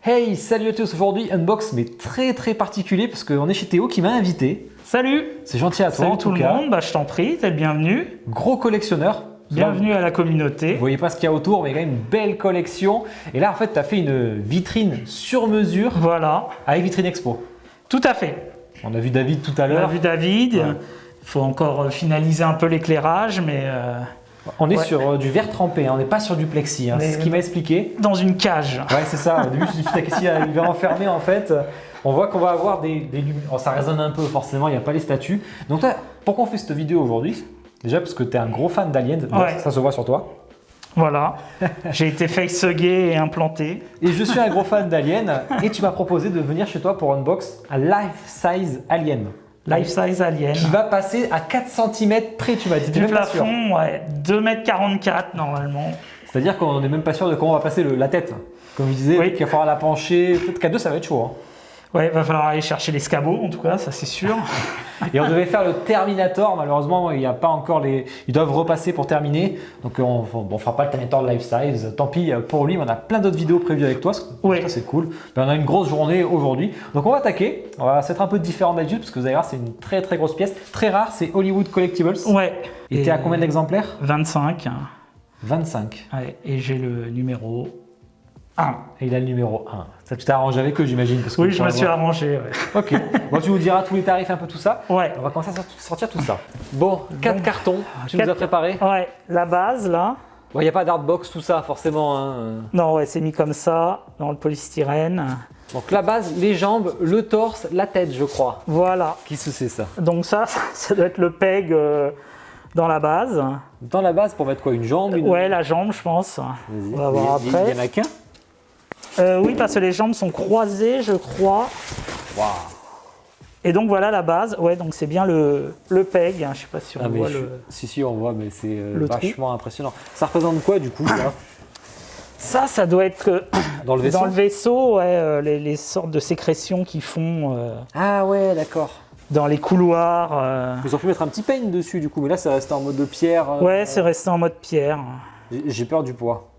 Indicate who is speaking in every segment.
Speaker 1: Hey, salut à tous, aujourd'hui unbox mais très particulier parce qu'on est chez Théo qui m'a invité.
Speaker 2: Salut!
Speaker 1: C'est gentil à toi
Speaker 2: Salut
Speaker 1: en
Speaker 2: tout
Speaker 1: tout
Speaker 2: le
Speaker 1: cas.
Speaker 2: monde, je t'en prie, t'es le bienvenu.
Speaker 1: Gros collectionneur.
Speaker 2: Bienvenue à la communauté.
Speaker 1: Vous voyez pas ce qu'il y a autour mais il y a quand même une belle collection. Et là en fait tu as fait une vitrine sur mesure
Speaker 2: Voilà,
Speaker 1: avec Vitrine Expo.
Speaker 2: tout à fait.
Speaker 1: On a vu David tout à
Speaker 2: On a
Speaker 1: l'heure.
Speaker 2: vu David, il
Speaker 1: Ouais.
Speaker 2: faut encore finaliser un peu l'éclairage, mais
Speaker 1: On est
Speaker 2: Ouais.
Speaker 1: sur du verre trempé, hein, on n'est pas sur du plexi, hein,
Speaker 2: Mais-
Speaker 1: c'est ce qu'il m'a expliqué.
Speaker 2: dans une cage.
Speaker 1: Ouais c'est ça, au début je me suis dit putain qu'est-ce qu'il y a, il va enfermer en fait. On voit qu'on va avoir des lumières. Oh, ça résonne un peu forcément, il n'y a pas les statues. Donc toi, pourquoi on fait cette vidéo aujourd'hui? Déjà parce que tu es un gros fan d'Alien,
Speaker 2: Ouais.
Speaker 1: ça se voit sur toi.
Speaker 2: Voilà, j'ai été facehugué et implanté.
Speaker 1: Et je suis un gros fan d'Alien et tu m'as proposé de venir chez toi pour unbox un life-size Alien.
Speaker 2: Life size alien.
Speaker 1: Qui va passer à 4 cm près, tu m'as dit. T'es
Speaker 2: Du
Speaker 1: même pas sûr.
Speaker 2: plafond, ouais, 2,44 m normalement.
Speaker 1: C'est-à-dire qu'on n'est même pas sûr de comment on va passer la tête. Comme je disais,
Speaker 2: Oui.
Speaker 1: qu'il va falloir la pencher. Peut-être qu'à deux, ça va être chaud. Hein.
Speaker 2: Ouais, va falloir aller chercher l'escabeau en tout cas, ça c'est sûr.
Speaker 1: Et on devait faire le Terminator. Malheureusement, il n'y a pas encore les. Ils doivent repasser pour terminer. Donc on fera pas le Terminator life size. Tant pis pour lui. Mais on a plein d'autres vidéos prévues avec toi.
Speaker 2: Oui.
Speaker 1: Ça c'est cool. Mais on a une grosse journée aujourd'hui. Donc on va attaquer. On va s'être un peu différent d'habitude parce que vous allez voir, c'est une très grosse pièce. Très rare. C'est Hollywood Collectibles.
Speaker 2: Ouais.
Speaker 1: Et t'es à combien d'exemplaires?
Speaker 2: 25.
Speaker 1: 25.
Speaker 2: Ouais, et j'ai le numéro 1.
Speaker 1: Et il a le numéro 1. Ça, tu t'es arrangé avec eux, j'imagine. Parce que
Speaker 2: Oui,
Speaker 1: pour
Speaker 2: je me suis
Speaker 1: avoir-
Speaker 2: arrangé. Ouais.
Speaker 1: Ok. Bon, tu nous diras tous les tarifs, un peu tout ça.
Speaker 2: Ouais.
Speaker 1: On va commencer à sortir tout ça. Bon, 4
Speaker 2: Bon.
Speaker 1: cartons. Tu nous as
Speaker 2: 4
Speaker 1: préparé.
Speaker 2: Ouais, la base là.
Speaker 1: Bon, il n'y a pas d'artbox, tout ça, forcément. Hein.
Speaker 2: Non, ouais, c'est mis comme ça, dans le polystyrène.
Speaker 1: Donc la base, les jambes, le torse, la tête, je crois.
Speaker 2: Voilà.
Speaker 1: Qui se sait ça?
Speaker 2: Donc ça doit être le peg dans la base.
Speaker 1: Dans la base, pour mettre quoi? Une jambe une...
Speaker 2: Ouais, la jambe, je pense.
Speaker 1: Vas-y.
Speaker 2: On va voir
Speaker 1: Il
Speaker 2: après.
Speaker 1: y en a qu'un?
Speaker 2: Oui, parce que les jambes sont croisées, je crois.
Speaker 1: Waouh.
Speaker 2: Et donc voilà la base. Ouais, donc c'est bien le peg. Je sais pas si on
Speaker 1: Ah, mais
Speaker 2: voit
Speaker 1: je-
Speaker 2: le.
Speaker 1: Si, on voit, mais c'est
Speaker 2: le trou.
Speaker 1: vachement impressionnant. Ça représente quoi, du coup, ça
Speaker 2: Ça doit être
Speaker 1: Dans le vaisseau?
Speaker 2: dans le vaisseau, ouais, les sortes de sécrétions qu'ils font
Speaker 1: Ah ouais, d'accord.
Speaker 2: dans les couloirs.
Speaker 1: Ils ont pu mettre un petit paint dessus, du coup, mais là, ça reste en mode de pierre.
Speaker 2: Ouais, c'est resté en mode pierre.
Speaker 1: J'ai peur du poids.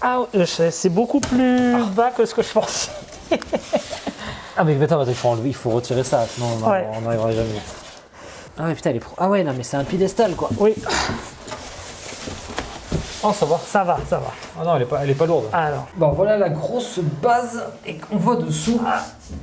Speaker 2: Ah, c'est beaucoup plus bas que ce que je pensais.
Speaker 1: Ah mais attends, il faut retirer ça, sinon
Speaker 2: Ouais.
Speaker 1: on n'arrivera jamais. Ah ouais putain, ah ouais, non mais c'est un piédestal quoi.
Speaker 2: Oui,
Speaker 1: Oh ça va.
Speaker 2: ça va, ça va.
Speaker 1: Ah non, elle est pas lourde.
Speaker 2: Alors,
Speaker 1: Bon voilà la grosse base et qu'on voit dessous.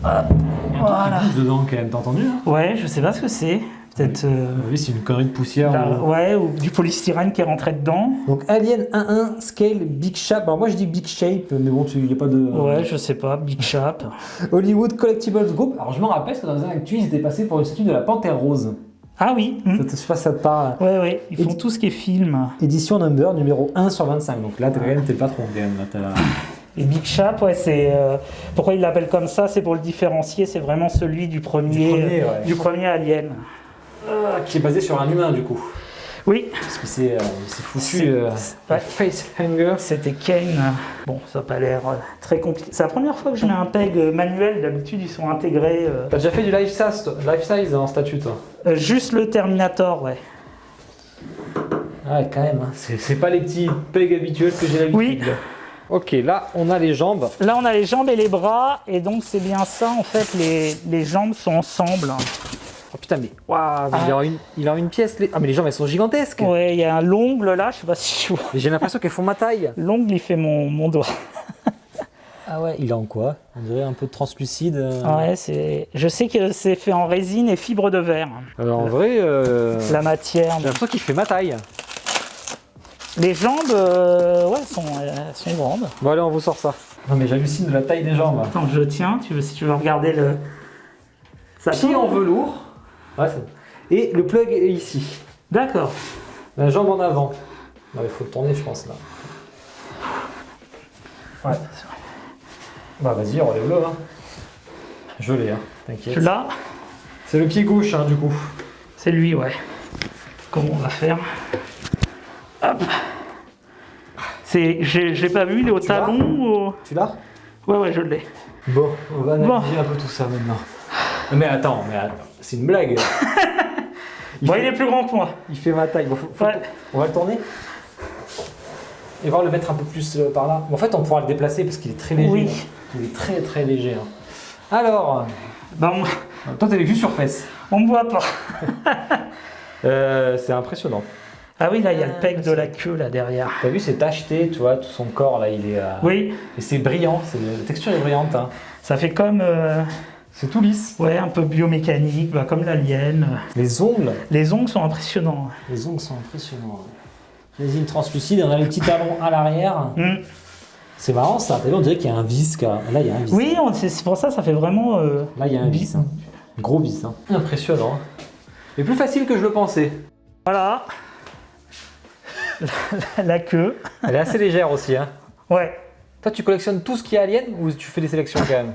Speaker 2: voilà.
Speaker 1: Dedans quand même, t'as entendu hein?
Speaker 2: Ouais, je sais pas ce que c'est. Peut-être
Speaker 1: Oui, c'est une connerie de poussière.
Speaker 2: ouais, ou du polystyrène qui est rentré dedans.
Speaker 1: Donc Alien 1.1 Scale Big Shape. Alors moi je dis Big Shape, mais bon, il n'y a pas de.
Speaker 2: Ouais, je sais pas, Big Chap.
Speaker 1: Hollywood Collectibles Group. Alors je me rappelle parce que dans les années actuelles, ils étaient passés pour une statue de la Panthère Rose.
Speaker 2: Ah oui.
Speaker 1: Je sais pas si ça te parle.
Speaker 2: Ouais, ouais, ils font tout ce qui est film.
Speaker 1: Édition number numéro 1 sur 25. Donc là, t'es quand même t'es le patron quand même. Là, t'as-
Speaker 2: Et Big Chap, ouais, c'est. Pourquoi ils l'appellent comme ça? C'est pour le différencier, c'est vraiment celui du premier,
Speaker 1: ouais.
Speaker 2: du premier Alien.
Speaker 1: Qui est basé sur un humain du coup.
Speaker 2: Oui,
Speaker 1: Parce que c'est foutu
Speaker 2: ouais.
Speaker 1: facehanger.
Speaker 2: c'était Kane. Bon, ça n'a pas l'air très compliqué. C'est la première fois que je mets un peg manuel. D'habitude, ils sont intégrés.
Speaker 1: T'as déjà fait du life size en statut toi?
Speaker 2: Juste le Terminator, ouais.
Speaker 1: Ouais quand même, hein. C'est pas les petits pegs habituels que j'ai l'habitude.
Speaker 2: Oui.
Speaker 1: Ok, là on a les jambes.
Speaker 2: Là, on a les jambes et les bras. Et donc, c'est bien ça, en fait, les jambes sont ensemble.
Speaker 1: Oh putain mais waouh, il a une pièce. Ah mais les jambes elles sont gigantesques.
Speaker 2: Ouais, il y a un l'ongle là, je sais pas si tu vois.
Speaker 1: Mais j'ai l'impression qu'elles font ma taille.
Speaker 2: L'ongle, il fait mon doigt.
Speaker 1: Ah ouais, il est en quoi? On dirait un peu translucide.
Speaker 2: Ouais, je sais que c'est fait en résine et fibre de verre.
Speaker 1: En vrai,
Speaker 2: La matière.
Speaker 1: j'ai l'impression qu'il fait ma taille.
Speaker 2: Les jambes, ouais, elles sont grandes.
Speaker 1: Bon allez, on vous sort ça. Non mais j'hallucine de la taille des jambes.
Speaker 2: Attends, je tiens, si tu veux regarder le. Ça
Speaker 1: Pied en velours. Ouais, et le plug est ici.
Speaker 2: D'accord.
Speaker 1: La jambe en avant. Non, il faut le tourner, je pense, là. Ouais. Bah, vas-y, relève-le. Hein. Je l'ai, hein. T'inquiète.
Speaker 2: Là,
Speaker 1: C'est le pied gauche, hein, du coup.
Speaker 2: c'est lui, ouais. Comment on va faire? Hop. Je l'ai pas vu, il est au
Speaker 1: Tu l'as
Speaker 2: talon ou.
Speaker 1: Tu l'as?
Speaker 2: Ouais, je l'ai.
Speaker 1: Bon, on va analyser un peu tout ça maintenant. Mais attends, c'est une blague.
Speaker 2: Il est plus grand que moi.
Speaker 1: Il fait ma taille. Bon,
Speaker 2: Ouais.
Speaker 1: On va le tourner? et voir le mettre un peu plus par là. En fait, on pourra le déplacer parce qu'il est très léger.
Speaker 2: Oui.
Speaker 1: Là. Il est très très léger. Hein. Alors,
Speaker 2: Ben,
Speaker 1: toi, t'as les vues sur fesses.
Speaker 2: on me voit pas.
Speaker 1: C'est impressionnant.
Speaker 2: Ah oui, là, il y a le pec de la queue, là, derrière.
Speaker 1: T'as vu, c'est tacheté, tu vois, tout son corps, là, il est...
Speaker 2: Oui,
Speaker 1: Et c'est brillant, la texture est brillante. Hein.
Speaker 2: ça fait comme...
Speaker 1: C'est tout lisse.
Speaker 2: ouais, un peu biomécanique, bah, comme l'alien.
Speaker 1: Les ongles.
Speaker 2: Les ongles sont impressionnants.
Speaker 1: Les ongles sont impressionnants. Résine translucide, on a les petits talons à l'arrière. C'est marrant ça, t'as vu, on dirait qu'il y a un vis. Là, il y a un vis.
Speaker 2: Oui, c'est pour ça, ça fait vraiment...
Speaker 1: Là, il y a un vis. Hein. Gros vis. Hein. Impressionnant. Mais plus facile que je le pensais.
Speaker 2: Voilà. La queue.
Speaker 1: Elle est assez légère aussi. Hein.
Speaker 2: Ouais.
Speaker 1: Toi, tu collectionnes tout ce qui est alien ou tu fais des sélections quand même?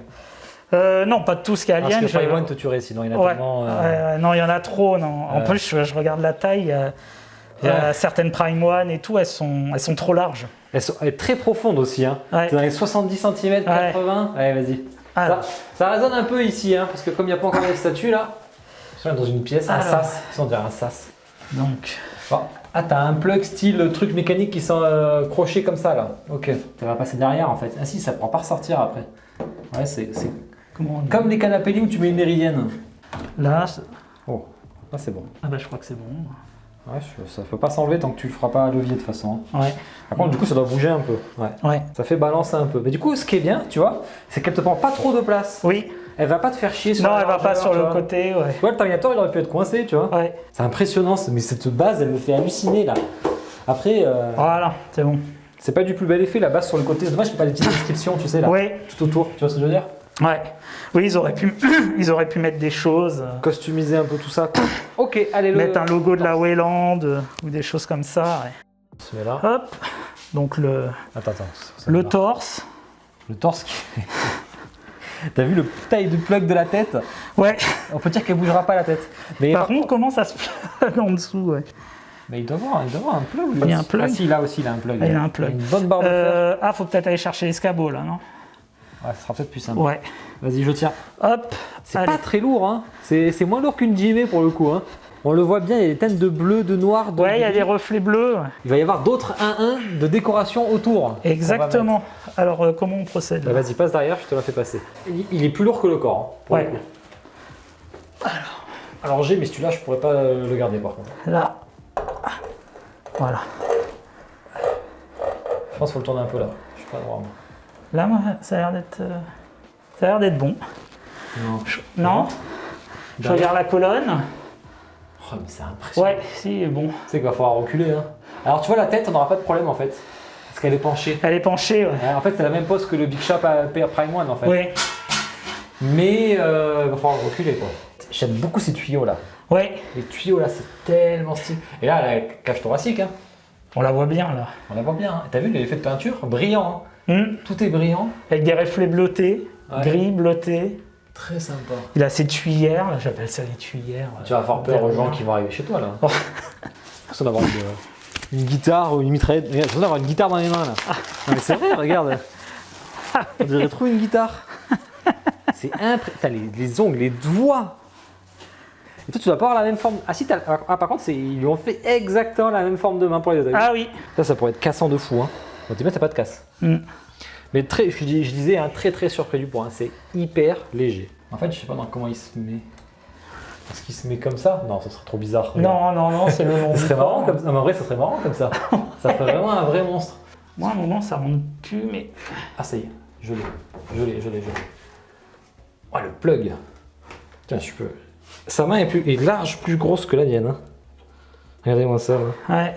Speaker 2: Non, pas de tout ce qui est alien.
Speaker 1: Parce que Paimon te tuerait sinon, il y en a tellement...
Speaker 2: non, il y en a trop. Non. En plus, je regarde la taille. Il y a certaines Prime One et tout, elles sont trop larges.
Speaker 1: Elle est très profonde aussi. Hein.
Speaker 2: Ouais.
Speaker 1: C'est dans les 70 cm, 80. Allez, vas-y. Ça résonne un peu ici, hein, parce que comme il n'y a pas encore les statues là, je suis dans une pièce, un sas. On dirait un sas.
Speaker 2: Donc...
Speaker 1: Bon. Ah, t'as un plug style truc mécanique qui sont crochés comme ça là. Ok. Ça va passer derrière en fait. Ah si, ça ne pourra pas ressortir après. Ouais, c'est comme les canapés lits où tu mets une méridienne.
Speaker 2: Là...
Speaker 1: Oh, là c'est bon.
Speaker 2: Ah bah je crois que c'est bon.
Speaker 1: Ouais, ça ne peut pas s'enlever tant que tu le feras pas à levier de toute façon.
Speaker 2: Ouais.
Speaker 1: Par contre, du coup, ça doit bouger un peu. Ouais. Ça fait balancer un peu. Mais du coup, ce qui est bien, tu vois, c'est qu'elle te prend pas trop de place.
Speaker 2: Oui.
Speaker 1: Elle va pas te faire chier sur
Speaker 2: non,
Speaker 1: la
Speaker 2: elle va pas sur le côté, ouais.
Speaker 1: Tu vois, le Terminator, il aurait pu être coincé, tu vois.
Speaker 2: Ouais.
Speaker 1: C'est impressionnant, mais cette base, elle me fait halluciner là. Après,
Speaker 2: voilà, c'est bon.
Speaker 1: c'est pas du plus bel effet, la base sur le côté. C'est dommage qu'il n'y ait pas des petites inscriptions, tu sais, là.
Speaker 2: Oui.
Speaker 1: Tout autour, tu vois ce que je veux dire?
Speaker 2: Ouais. Oui, ils auraient pu mettre des choses.
Speaker 1: Customiser un peu tout ça. Ok, allez,
Speaker 2: mettre un logo de la Wayland ou des choses comme ça. Ouais.
Speaker 1: On se met là.
Speaker 2: Hop. Donc
Speaker 1: Attends.
Speaker 2: Le torse.
Speaker 1: Le torse qui... T'as vu le taille de plug de la tête?
Speaker 2: Ouais.
Speaker 1: On peut dire qu'elle bougera pas la tête. Mais
Speaker 2: par contre, comment ça se plug en dessous, ouais.
Speaker 1: Mais il doit avoir un plug.
Speaker 2: Il y a un plug.
Speaker 1: Ah si, là aussi, il a un plug.
Speaker 2: Il y a un plug.
Speaker 1: Une bonne barre de fer.
Speaker 2: Ah, faut peut-être aller chercher l'escabeau, là, non?
Speaker 1: Ouais, ça sera peut-être plus simple.
Speaker 2: Ouais.
Speaker 1: Vas-y, je tiens.
Speaker 2: Hop.
Speaker 1: C'est pas très lourd, hein. C'est moins lourd qu'une JB pour le coup, hein. On le voit bien, il y a des teintes de bleu, de noir. De
Speaker 2: ouais, il y a des reflets bleus.
Speaker 1: Il va y avoir d'autres 1-1 de décoration autour.
Speaker 2: Exactement. Alors, comment on procède
Speaker 1: bah, vas-y, passe derrière, je te la fais passer. Il est plus lourd que le corps, hein, pour le coup. Alors j'ai, mais celui-là, je pourrais pas le garder par contre.
Speaker 2: Là. Voilà.
Speaker 1: Je pense qu'il faut le tourner un peu là. Je suis pas droit. Moi.
Speaker 2: Là, moi, ça a l'air d'être bon.
Speaker 1: Non.
Speaker 2: Non. Je regarde la colonne.
Speaker 1: Oh, mais c'est impressionnant.
Speaker 2: Ouais, si, bon.
Speaker 1: Tu sais qu'il va falloir reculer. Hein. Alors tu vois, la tête, on n'aura pas de problème en fait. Parce qu'elle est penchée.
Speaker 2: Elle est penchée, ouais.
Speaker 1: En fait, c'est la même pose que le Big Shop Prime One en fait.
Speaker 2: Oui.
Speaker 1: Mais il va falloir reculer quoi. J'aime beaucoup ces tuyaux là.
Speaker 2: Ouais.
Speaker 1: Les tuyaux là, c'est tellement stylé. Et là, la cage thoracique, hein.
Speaker 2: On la voit bien là.
Speaker 1: On la voit bien. Hein. T'as vu l'effet de peinture? Brillant. Hein. Tout est brillant.
Speaker 2: Avec des reflets bleutés, gris, bleutés.
Speaker 1: Très sympa.
Speaker 2: Il a ses tuyères, j'appelle ça les tuyères.
Speaker 1: Tu vas avoir peur aux gens qui vont arriver chez toi là. Oh. Façon d'avoir une guitare ou une mitraillette. Regarde, façon d'avoir une guitare dans les mains là. Non mais c'est vrai, regarde. On dirait trop une guitare. C'est impressionnant. T'as les ongles, les doigts. Et toi, tu dois pas avoir la même forme. Ah si, par contre, ils lui ont fait exactement la même forme de main pour les deux.
Speaker 2: Ah oui.
Speaker 1: Ça pourrait être cassant de fou. Hein. Bon, t'as pas de casse. Mais je disais, hein, très très surpris du point. C'est hyper léger. En fait, je sais pas comment il se met. Est-ce qu'il se met comme ça? Non, ça serait trop bizarre.
Speaker 2: Non, c'est le long.
Speaker 1: Ça serait marrant comme ça. Non, mais en vrai, ça serait marrant comme ça. Ça ferait vraiment un vrai monstre.
Speaker 2: Moi, à un moment, ça monte plus, mais.
Speaker 1: Ah, ça y est, je l'ai. Oh, le plug. Tiens, je peux. Sa main est large, plus grosse que la mienne. Hein. Regardez-moi ça. Là.
Speaker 2: Ouais.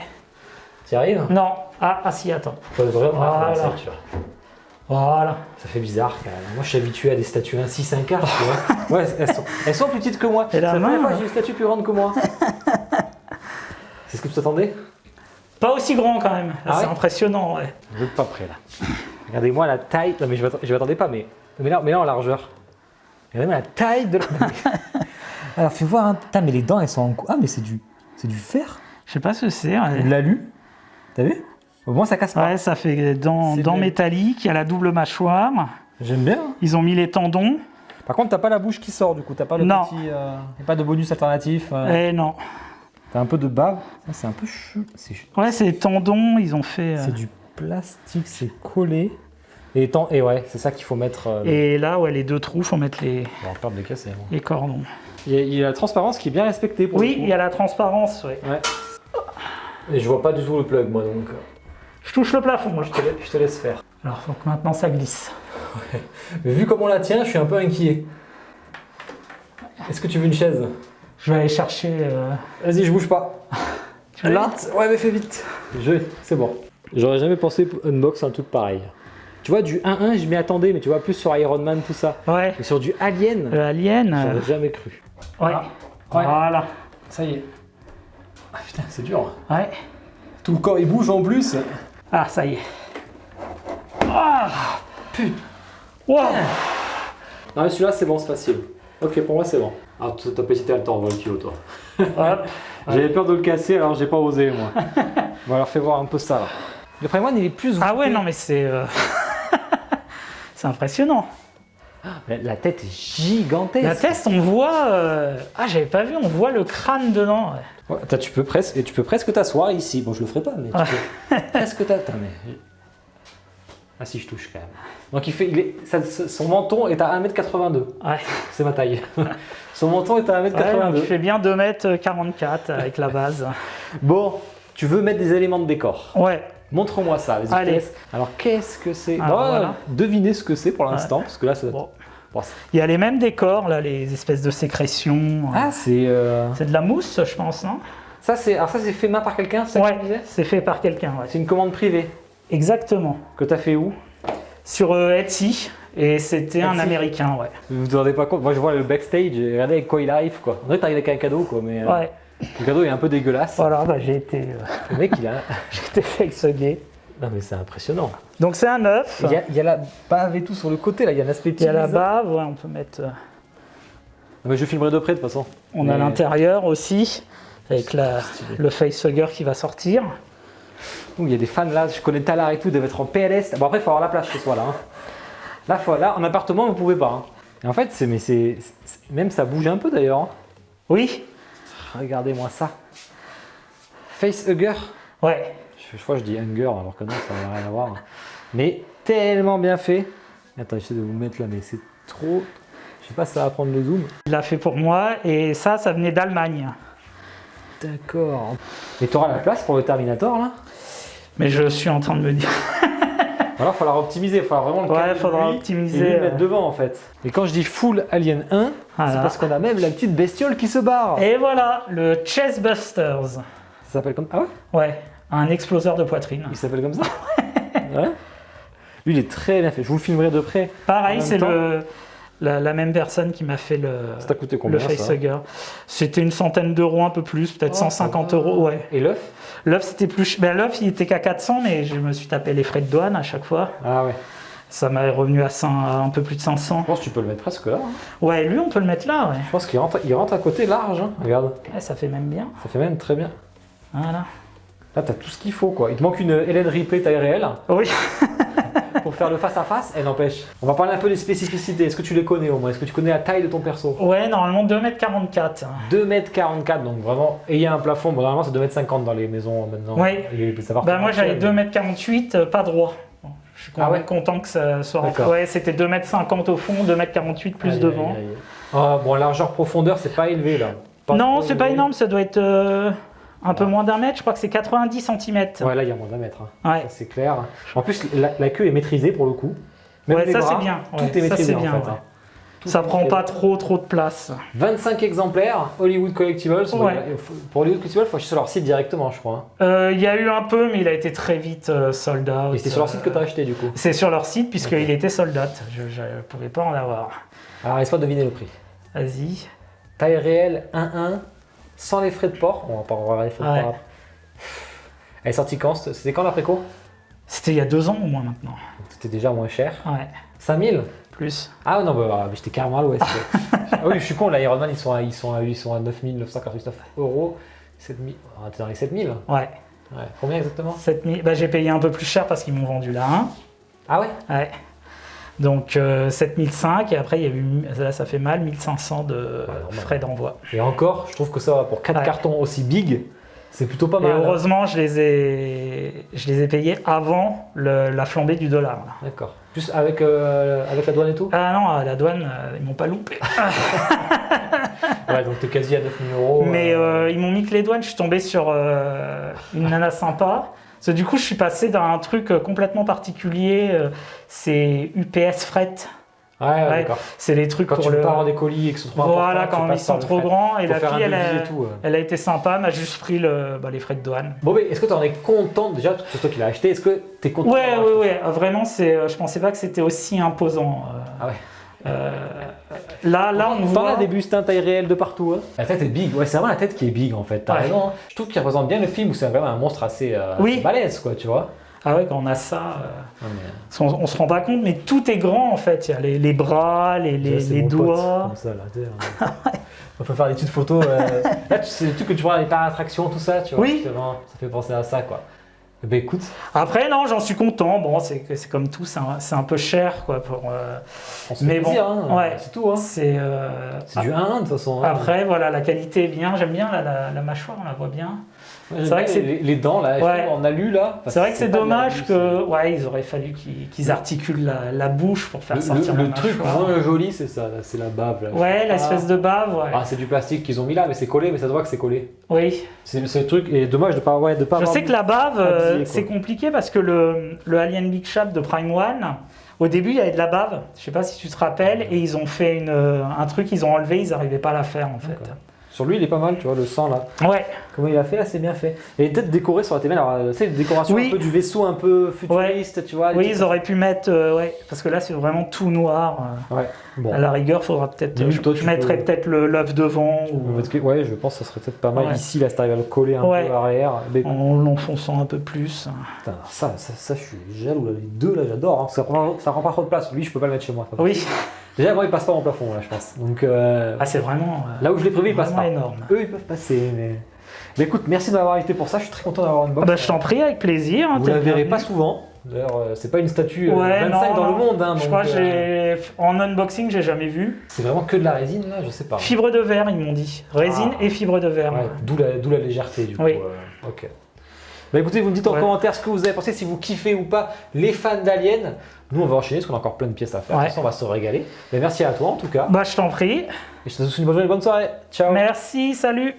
Speaker 1: Tu y arrives?
Speaker 2: Non. Ah si, attends.
Speaker 1: Faut vraiment
Speaker 2: voilà. Voilà. Ça
Speaker 1: fait bizarre quand même. Moi, je suis habitué à des statues 1/6, 1/4, tu vois. Ouais, elles sont plus petites que moi.
Speaker 2: C'est la
Speaker 1: première fois que j'ai une statue plus grande que moi. C'est ce que tu t'attendais?
Speaker 2: Pas aussi grand quand même. C'est impressionnant, ouais.
Speaker 1: Je veux pas près là. Regardez-moi la taille. Non, mais je m'attendais pas, mais là en largeur. Regardez-moi la taille de la. Alors, fais voir. Putain, mais les dents, elles sont en. Ah, mais c'est du fer.
Speaker 2: Je sais pas ce que c'est. Ouais.
Speaker 1: De l'alu. T'as vu? Au moins, ça casse pas.
Speaker 2: Ouais, ça fait des dents métalliques. Il y a la double mâchoire.
Speaker 1: J'aime bien.
Speaker 2: Ils ont mis les tendons.
Speaker 1: Par contre, t'as pas la bouche qui sort du coup. T'as pas le petit. Y a pas de bonus alternatif.
Speaker 2: Non.
Speaker 1: T'as un peu de bave. Ça, c'est un peu chou.
Speaker 2: Ouais, c'est les tendons. Ils ont fait.
Speaker 1: C'est du plastique, c'est collé. Et ouais, c'est ça qu'il faut mettre.
Speaker 2: Et là, ouais, les deux trous, faut mettre
Speaker 1: On va peur de les casser. Hein.
Speaker 2: les cordons.
Speaker 1: Il y a la transparence qui est bien respectée pour
Speaker 2: Oui,
Speaker 1: le coup.
Speaker 2: il y a la transparence, ouais.
Speaker 1: Ouais. Et je vois pas du tout le plug, moi, donc
Speaker 2: Je touche le plafond, moi.
Speaker 1: je te laisse faire.
Speaker 2: Alors, donc maintenant, ça glisse.
Speaker 1: Mais vu comme on la tient, je suis un peu inquiet. Est-ce que tu veux une chaise?
Speaker 2: Je vais aller chercher...
Speaker 1: Vas-y, je bouge pas.
Speaker 2: Tu l'as?
Speaker 1: Ouais, mais fais vite. C'est bon. J'aurais jamais pensé unbox un truc pareil. Tu vois, du 1-1, je m'y attendais, mais tu vois, plus sur Iron Man, tout ça.
Speaker 2: Ouais.
Speaker 1: Mais sur du Alien,
Speaker 2: Le Alien...
Speaker 1: j'aurais jamais cru.
Speaker 2: Ouais.
Speaker 1: Ah, ouais.
Speaker 2: Voilà.
Speaker 1: Ça y est. Ah putain, c'est dur.
Speaker 2: Ouais.
Speaker 1: Tout le corps, il bouge en plus.
Speaker 2: Ah, ça y est. Ah
Speaker 1: Putain.
Speaker 2: Wow.
Speaker 1: Non, mais celui-là, c'est bon, c'est facile. Ok, pour moi, c'est bon. Alors, ta petite elle t'envoie le tuyau, toi.
Speaker 2: Hop.
Speaker 1: J'avais peur de le casser, alors j'ai pas osé, moi. Bon, alors, fais voir un peu ça, là. Le Prime One, il est plus...
Speaker 2: Ah ouais,
Speaker 1: voûté.
Speaker 2: non, mais c'est... c'est impressionnant.
Speaker 1: La tête est gigantesque.
Speaker 2: La test, on voit... Ah, j'avais pas vu, on voit le crâne dedans. Ouais.
Speaker 1: Ouais, tu peux presque t'asseoir ici. Bon, je le ferai pas, mais tu peux presque t'asseoir. Mais... Ah si, je touche quand même. Donc son menton est à 1m82.
Speaker 2: Ouais.
Speaker 1: C'est ma taille. Son menton est à 1m82.
Speaker 2: Tu fais bien 2m44 avec la base.
Speaker 1: Bon, tu veux mettre des éléments de décor.
Speaker 2: Ouais.
Speaker 1: Montre-moi ça. Vas-y,
Speaker 2: Allez.
Speaker 1: Alors, qu'est-ce que c'est?
Speaker 2: Alors, voilà.
Speaker 1: Devinez ce que c'est pour l'instant, parce que là, ça...
Speaker 2: Bon.
Speaker 1: Bon,
Speaker 2: Il y a les mêmes décors, là, les espèces de sécrétions.
Speaker 1: ah, c'est...
Speaker 2: C'est de la mousse, je pense, non?
Speaker 1: Ça, c'est fait main par quelqu'un, c'est ça que tu disais?
Speaker 2: c'est fait par quelqu'un, ouais.
Speaker 1: C'est une commande privée.
Speaker 2: Exactement.
Speaker 1: Que t'as fait où?
Speaker 2: Sur Etsy, et c'était un
Speaker 1: Etsy.
Speaker 2: Américain, ouais.
Speaker 1: Vous vous rendez pas compte? Moi, je vois le backstage, et regardez avec quoi il arrive, quoi. On dirait que t'arrives avec un cadeau, quoi, mais...
Speaker 2: Ouais.
Speaker 1: Le cadeau est un peu dégueulasse.
Speaker 2: Voilà, bah, j'ai été fakesugué.
Speaker 1: Non, mais c'est impressionnant.
Speaker 2: Donc c'est un œuf.
Speaker 1: Il y a la bave et tout sur le côté, là. Il y a un aspect
Speaker 2: Il y a la
Speaker 1: stylisé.
Speaker 2: bave, ouais, on peut mettre...
Speaker 1: Non, mais je filmerai de près, de toute façon.
Speaker 2: On a
Speaker 1: Mais-
Speaker 2: l'intérieur aussi, avec le facehugger qui va sortir.
Speaker 1: Ouh, il y a des fans, là. Je connais Talar et tout, ils doivent être en PLS. Bon, après, il faut avoir la place chez soi, là. Hein. Là, en appartement, vous pouvez pas. Hein. Et en fait, même ça bouge un peu, d'ailleurs. Hein.
Speaker 2: Oui.
Speaker 1: Regardez-moi ça. Facehugger.
Speaker 2: Ouais.
Speaker 1: Je crois que je dis hunger, alors que non, ça n'a rien à voir. Mais tellement bien fait. Attends, j'essaie de vous mettre là, mais c'est trop... Je sais pas si ça va prendre le zoom.
Speaker 2: Il l'a fait pour moi, et ça venait d'Allemagne.
Speaker 1: D'accord. Et tu auras la place pour le Terminator, là?
Speaker 2: Mais je suis en train de me dire...
Speaker 1: Alors, il faudra optimiser, il faudra vraiment le
Speaker 2: Ouais,
Speaker 1: caler
Speaker 2: faudra
Speaker 1: lui
Speaker 2: optimiser,
Speaker 1: et lui mettre devant, en fait. Et quand je dis full Alien 1,
Speaker 2: Voilà.
Speaker 1: c'est parce qu'on a même la petite bestiole qui se barre.
Speaker 2: Et voilà, le Chestbusters.
Speaker 1: Ça s'appelle comme... Ah ouais?
Speaker 2: Ouais, un exploseur de poitrine.
Speaker 1: Il s'appelle comme ça? Ouais. Lui, il est très bien fait. Je vous le filmerai de près.
Speaker 2: Pareil,
Speaker 1: En
Speaker 2: c'est
Speaker 1: même temps.
Speaker 2: la même personne qui m'a fait
Speaker 1: Ça t'a coûté
Speaker 2: le
Speaker 1: combien, ça?
Speaker 2: facehugger. C'était une centaine d'euros, un peu plus, peut-être 150 euros, ouais.
Speaker 1: Et l'œuf?
Speaker 2: L'œuf, c'était plus... Ben, l'œuf, il était qu'à 400, mais je me suis tapé les frais de douane à chaque fois.
Speaker 1: Ah ouais.
Speaker 2: Ça m'est revenu à un peu plus de 500.
Speaker 1: Je pense que tu peux le mettre presque là. Hein.
Speaker 2: Ouais, lui, on peut le mettre là, ouais.
Speaker 1: Je pense qu'il rentre à côté large. Hein. Regarde,
Speaker 2: Ouais, ça fait même bien.
Speaker 1: ça fait même très bien.
Speaker 2: Voilà.
Speaker 1: Là, t'as tout ce qu'il faut, quoi. Il te manque une Hélène Ripley taille réelle
Speaker 2: Oui.
Speaker 1: pour faire le face-à-face. Elle n'empêche. On va parler un peu des spécificités. Est-ce que tu les connais au moins? Est-ce que tu connais la taille de ton perso?
Speaker 2: Ouais, normalement 2m44.
Speaker 1: 2m44, donc vraiment. Et il y a un plafond. Bon, normalement, c'est 2m50 dans les maisons maintenant.
Speaker 2: Ouais.
Speaker 1: Et ça va
Speaker 2: Bah moi j'avais
Speaker 1: repartir,
Speaker 2: 2m48, pas droit. Bon, je suis
Speaker 1: Ah ouais
Speaker 2: content que ça soit rentré.
Speaker 1: D'accord.
Speaker 2: Ouais, c'était 2m50 au fond, 2m48 plus
Speaker 1: Aïe,
Speaker 2: devant.
Speaker 1: aïe, aïe. Ah, bon, largeur, profondeur, c'est pas élevé là.
Speaker 2: Non,
Speaker 1: trop
Speaker 2: c'est pas
Speaker 1: élevé.
Speaker 2: énorme, ça doit être un peu moins d'un mètre, je crois que c'est 90 cm.
Speaker 1: Ouais, là, il y a moins d'un mètre. Hein.
Speaker 2: Ouais.
Speaker 1: Ça, c'est clair. En plus, la queue est maîtrisée pour le coup. Même
Speaker 2: Ouais,
Speaker 1: les
Speaker 2: ça,
Speaker 1: bras,
Speaker 2: c'est bien.
Speaker 1: Tout
Speaker 2: Ouais,
Speaker 1: est
Speaker 2: ça,
Speaker 1: maîtrisé
Speaker 2: c'est bien,
Speaker 1: en fait.
Speaker 2: ouais.
Speaker 1: Hein. Tout
Speaker 2: Ça
Speaker 1: est
Speaker 2: prend
Speaker 1: maîtrisé.
Speaker 2: pas trop de place.
Speaker 1: 25 exemplaires, Hollywood Collectibles.
Speaker 2: Ouais.
Speaker 1: Pour Hollywood Collectibles, il faut acheter sur leur site directement, je crois. Hein.
Speaker 2: Il y a eu un peu, mais il a été très vite sold out.
Speaker 1: Et c'était sur leur site que tu as acheté du coup.
Speaker 2: C'est sur leur site, puisqu'il
Speaker 1: Ok.
Speaker 2: était sold out. Je ne pouvais pas en avoir.
Speaker 1: Alors, laisse-moi deviner le prix.
Speaker 2: Vas-y.
Speaker 1: Taille réelle 1-1, sans les frais de port. On va pas voir les frais de
Speaker 2: Ouais.
Speaker 1: port. Elle est sortie quand? C'était quand la préco?
Speaker 2: C'était il y a 2 ans au moins maintenant.
Speaker 1: C'était déjà moins cher.
Speaker 2: Ouais,
Speaker 1: 5000?
Speaker 2: plus.
Speaker 1: Ah non, bah, j'étais carrément à l'ouest. Ah oui, je suis con, là, Iron Man, ils sont à 9999 euros. 7000. On était dans les 7000.
Speaker 2: Ouais.
Speaker 1: Ouais. Combien exactement?
Speaker 2: 7000. Bah, j'ai payé un peu plus cher parce qu'ils m'ont vendu la 1.
Speaker 1: Ah ouais?
Speaker 2: Ouais. Donc 7005 et après il y a eu, là ça fait mal, 1500 de
Speaker 1: normal.
Speaker 2: frais d'envoi.
Speaker 1: Et encore, je trouve que ça va pour 4
Speaker 2: Ouais.
Speaker 1: cartons aussi big. C'est plutôt pas
Speaker 2: Et
Speaker 1: mal. Hein.
Speaker 2: heureusement, je les ai payés avant la flambée du dollar. Là.
Speaker 1: D'accord. Plus avec la douane et tout.
Speaker 2: Ah non, à la douane, ils m'ont pas loupé.
Speaker 1: Ouais, donc t'es quasi à 9 000 €.
Speaker 2: Mais ils m'ont mis que les douanes, je suis tombé sur une nana sympa. Parce que du coup, je suis passé d'un truc complètement particulier, c'est UPS Fret.
Speaker 1: Ouais, d'accord.
Speaker 2: C'est les trucs
Speaker 1: Quand
Speaker 2: pour
Speaker 1: tu
Speaker 2: le...
Speaker 1: peux pas avoir des colis et que ce soit trop
Speaker 2: Voilà,
Speaker 1: important,
Speaker 2: quand ils sont trop grands. Et
Speaker 1: Faut
Speaker 2: la
Speaker 1: faire
Speaker 2: fille,
Speaker 1: un devis et tout.
Speaker 2: elle a été sympa, m'a juste pris les frais de douane.
Speaker 1: Bon, mais est-ce que tu en es content déjà, c'est toi qui l'as acheté, est-ce que tu es content
Speaker 2: Ouais. Vraiment, je pensais pas que c'était aussi imposant.
Speaker 1: Ah ouais.
Speaker 2: Là, on
Speaker 1: On
Speaker 2: voit.
Speaker 1: parle des bustes taille réelle de partout. Hein. La tête est big, ouais, c'est vraiment la tête qui est big en fait. T'as
Speaker 2: Ouais.
Speaker 1: raison. Hein. Je trouve qu'il représente bien le film où c'est vraiment un monstre assez
Speaker 2: Oui.
Speaker 1: balèze, quoi, tu vois.
Speaker 2: Ah ouais, quand on a ça,
Speaker 1: Non, mais,
Speaker 2: on se rend pas compte, mais tout est grand en fait. Il y a les bras,
Speaker 1: déjà, c'est
Speaker 2: les
Speaker 1: mon pote,
Speaker 2: doigts.
Speaker 1: comme ça, là, tu sais, on peut faire des petites photos. Là, c'est le truc que tu vois, les par-attractions, tout ça, tu vois.
Speaker 2: Oui.
Speaker 1: C'est vraiment, ça fait penser à ça, quoi. Eh ben écoute,
Speaker 2: Après, non, j'en suis content. Bon, c'est comme tout, c'est un peu cher, quoi.
Speaker 1: on se
Speaker 2: Mais
Speaker 1: fait
Speaker 2: bon,
Speaker 1: plaisir, hein,
Speaker 2: ouais.
Speaker 1: c'est tout. Hein.
Speaker 2: C'est
Speaker 1: Du 1-1 de toute façon. Hein.
Speaker 2: après, voilà, la qualité est bien. J'aime bien la mâchoire, on la voit bien.
Speaker 1: Ouais,
Speaker 2: c'est vrai que c'est-
Speaker 1: les dents, là,
Speaker 2: Ouais.
Speaker 1: on a lu là.
Speaker 2: C'est vrai que c'est
Speaker 1: pas de la
Speaker 2: dommage
Speaker 1: vue,
Speaker 2: que, ouais, ils auraient fallu qu'ils articulent la bouche pour faire sortir la
Speaker 1: le truc
Speaker 2: mâchoire.
Speaker 1: vraiment joli, c'est ça, là, c'est la bave. Là.
Speaker 2: Ouais, l'espèce de bave, ouais.
Speaker 1: Ah, c'est du plastique qu'ils ont mis là, mais c'est collé, mais ça se voit que c'est collé.
Speaker 2: Oui.
Speaker 1: C'est le truc, et dommage de pas avoir.
Speaker 2: Je sais que la bave,
Speaker 1: habillé, quoi.
Speaker 2: c'est compliqué parce que le Alien Big Shop de Prime One, au début, il y avait de la bave. Je sais pas si tu te rappelles, et ils ont fait un truc, ils ont enlevé, ils n'arrivaient pas à la faire en fait.
Speaker 1: D'accord. Sur lui, il est pas mal, tu vois, le sang là.
Speaker 2: Ouais.
Speaker 1: Comment il a fait là, c'est bien fait. Et peut-être décoré sur la TV, alors tu sais, une décoration
Speaker 2: Oui.
Speaker 1: un peu du vaisseau un peu futuriste, tu vois. les
Speaker 2: Oui,
Speaker 1: trucs
Speaker 2: ils auraient pu mettre, ouais, parce que là, c'est vraiment tout noir.
Speaker 1: comme ça. Ouais, bon.
Speaker 2: À la rigueur, faudra peut-être,
Speaker 1: Limite, toi,
Speaker 2: je
Speaker 1: tu
Speaker 2: mettrais
Speaker 1: peux-
Speaker 2: peut-être l'œuf devant ou
Speaker 1: Ouais, je pense que ça serait peut-être pas mal.
Speaker 2: Ouais.
Speaker 1: Ici, là, si t'arrives à le coller un
Speaker 2: Ouais.
Speaker 1: peu à l'arrière. Mais
Speaker 2: en l'enfonçant un peu plus.
Speaker 1: putain, ça, je suis jaloux. Là. Les deux, là, j'adore. Hein, ça prend pas trop de place. Lui, je peux pas le mettre chez moi.
Speaker 2: Oui.
Speaker 1: Déjà, moi, il passe pas mon plafond, là, je pense. Donc,
Speaker 2: Ah, c'est vraiment.
Speaker 1: là où je l'ai prévu, il passe
Speaker 2: vraiment
Speaker 1: pas.
Speaker 2: énorme.
Speaker 1: Eux, ils peuvent passer, mais. Mais écoute, merci de m'avoir invité pour ça. Je suis très content d'avoir une box.
Speaker 2: Ah bah, je t'en prie, avec plaisir. hein,
Speaker 1: Vous
Speaker 2: t'es
Speaker 1: la verrez
Speaker 2: bienvenu.
Speaker 1: pas souvent. D'ailleurs, c'est pas une statue
Speaker 2: Ouais,
Speaker 1: 25
Speaker 2: non,
Speaker 1: dans
Speaker 2: non.
Speaker 1: le monde. Hein,
Speaker 2: Je
Speaker 1: donc,
Speaker 2: crois que en unboxing, j'ai jamais vu.
Speaker 1: c'est vraiment que de la résine, là, je sais pas.
Speaker 2: Fibre de verre, ils m'ont dit. Résine
Speaker 1: Ah.
Speaker 2: et fibre de verre.
Speaker 1: Ouais, d'où la légèreté, du coup.
Speaker 2: Oui.
Speaker 1: Ok. Bah écoutez, vous me dites en
Speaker 2: Ouais.
Speaker 1: commentaire ce que vous avez pensé, si vous kiffez ou pas les fans d'Alien. Nous, on va enchaîner parce qu'on a encore plein de pièces à faire.
Speaker 2: Ouais.
Speaker 1: De toute façon, on va se régaler. Mais merci à toi en tout cas.
Speaker 2: Bah, je t'en prie.
Speaker 1: Et je te souhaite une bonne journée, bonne soirée. Ciao.
Speaker 2: Merci, salut.